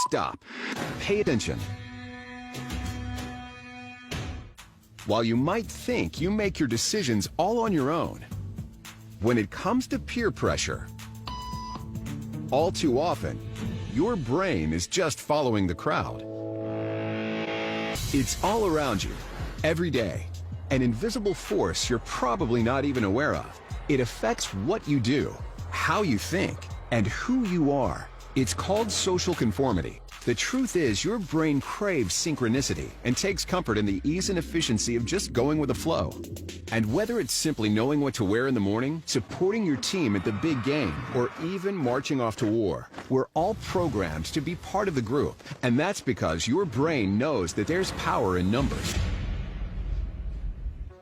stop. Pay attention. While you might think you make your decisions all on your own, when it comes to peer pressure, all too often, your brain is just following the crowd. It's all around you, every day, an invisible force you're probably not even aware of. It affects what you do, how you think, and who you are. It's called social conformity. The truth is, your brain craves synchronicity and takes comfort in the ease and efficiency of just going with the flow. And whether it's simply knowing what to wear in the morning, supporting your team at the big game, or even marching off to war, we're all programmed to be part of the group. And that's because your brain knows that there's power in numbers.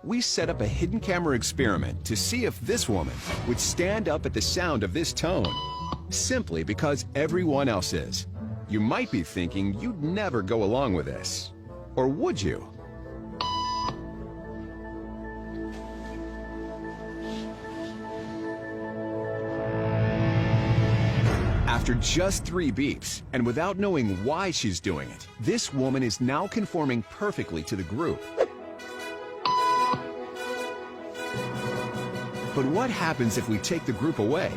We set up a hidden camera experiment to see if this woman would stand up at the sound of this tone, simply because everyone else is. You might be thinking you'd never go along with this. Or would you? After just 3 beeps, and without knowing why she's doing it, this woman is now conforming perfectly to the group. But what happens if we take the group away?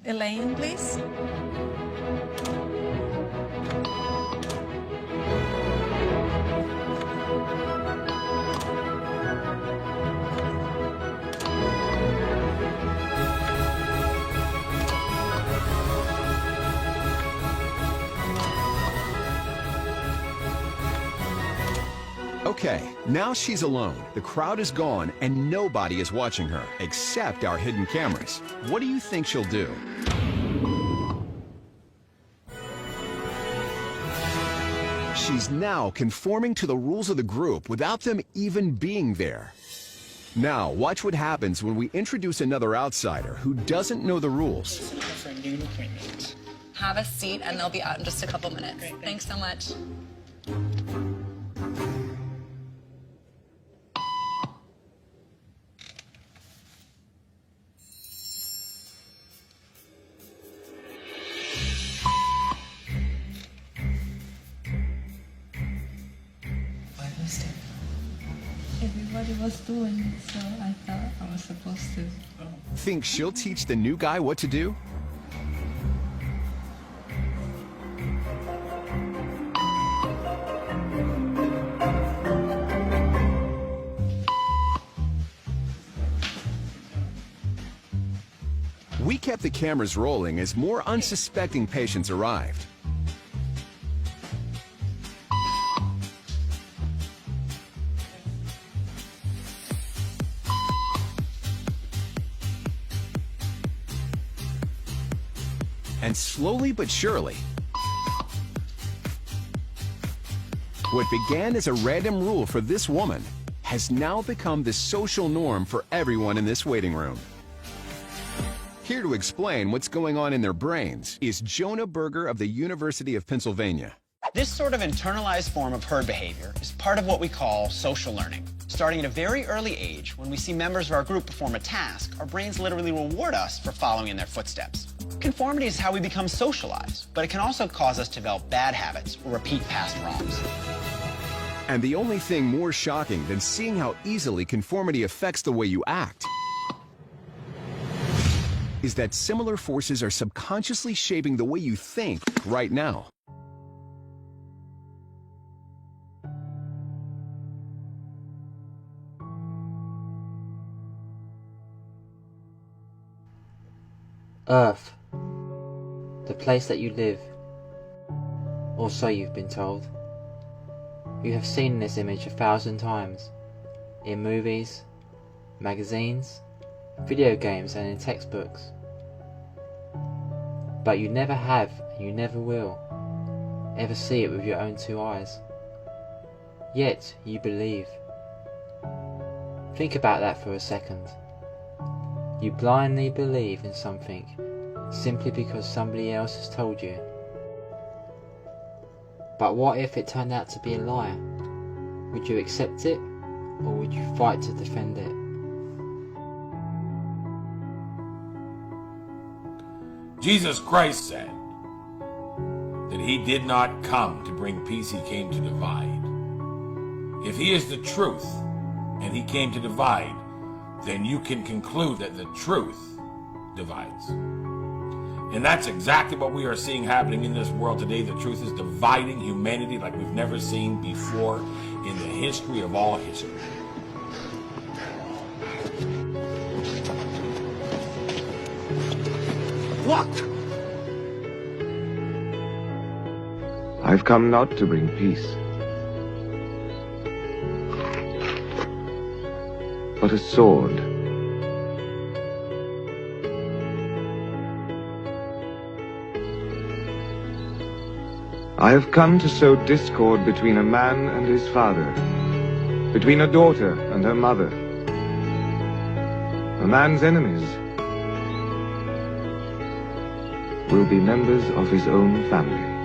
Elaine, please. Okay, now she's alone. The crowd is gone and nobody is watching her, except our hidden cameras. What do you think she'll do? She's now conforming to the rules of the group without them even being there. Now, watch what happens when we introduce another outsider who doesn't know the rules. For a noon appointment. Have a seat and they'll be out in just a couple minutes. Great, thanks so much. Everybody was doing it, so I thought I was supposed to. Think she'll teach the new guy what to do? We kept the cameras rolling as more unsuspecting patients arrived. And slowly but surely, what began as a random rule for this woman has now become the social norm for everyone in this waiting room. Here to explain what's going on in their brains is Jonah Berger of the University of Pennsylvania. This sort of internalized form of herd behavior is part of what we call social learning. Starting at a very early age, when we see members of our group perform a task, our brains literally reward us for following in their footsteps. Conformity is how we become socialized, but it can also cause us to develop bad habits or repeat past wrongs. And the only thing more shocking than seeing how easily conformity affects the way you act is that similar forces are subconsciously shaping the way you think right now. Earth, the place that you live, or so you've been told. You have seen this image 1,000 times, in movies, magazines, video games and in textbooks. But you never have, and you never will, ever see it with your own 2 eyes. Yet you believe. Think about that for a second. You blindly believe in something simply because somebody else has told you. But what if it turned out to be a lie? Would you accept it, or would you fight to defend it? Jesus Christ said, that he did not come to bring peace, he came to divide. If he is the truth and he came to divide, then you can conclude that the truth divides. And that's exactly what we are seeing happening in this world today. The truth is dividing humanity like we've never seen before in the history of all history. What? I've come not to bring peace, but a sword. I have come to sow discord between a man and his father, between a daughter and her mother. A man's enemies will be members of his own family.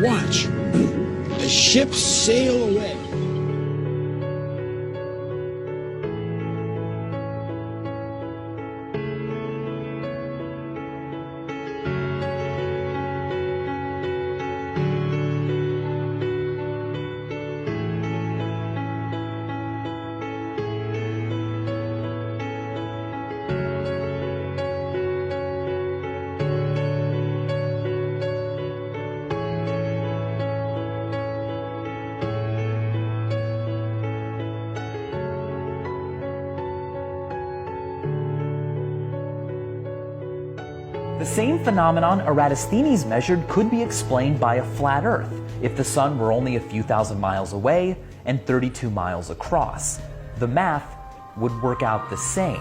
Watch. The ships sail away. The same phenomenon Eratosthenes measured could be explained by a flat Earth if the sun were only a few thousand miles away and 32 miles across. The math would work out the same.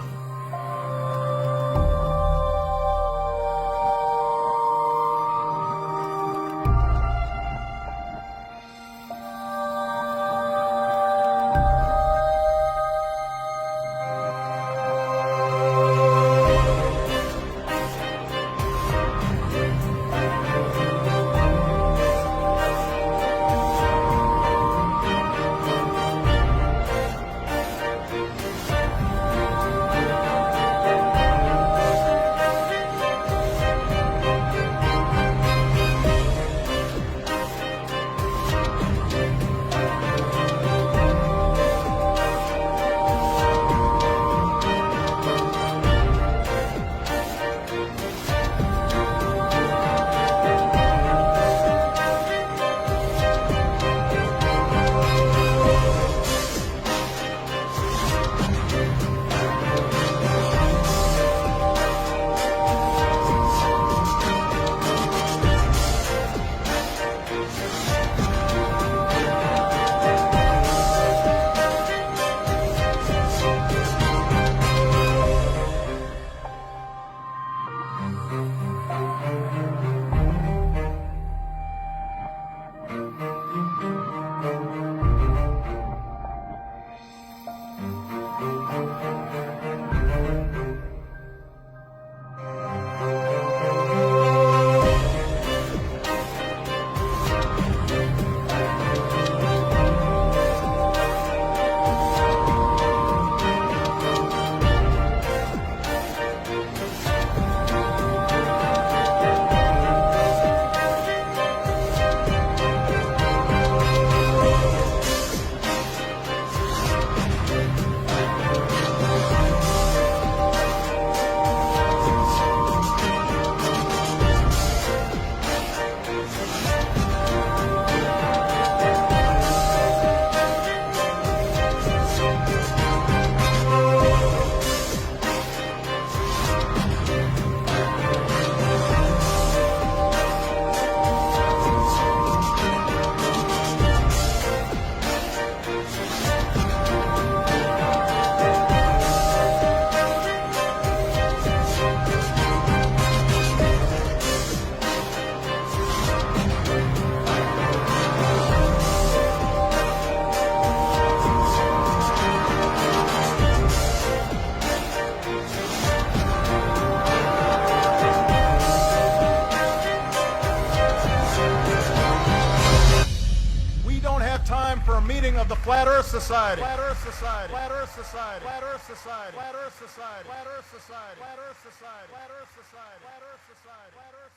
time for a meeting of the Flat Earth Society. Flat Earth Society. Flat Earth Society. Flat Earth Society. Flat Earth Society. Flat Earth Society. Flat Earth Society. Flat Earth Society. Flat Earth Society. Flat Earth Society. Flat Earth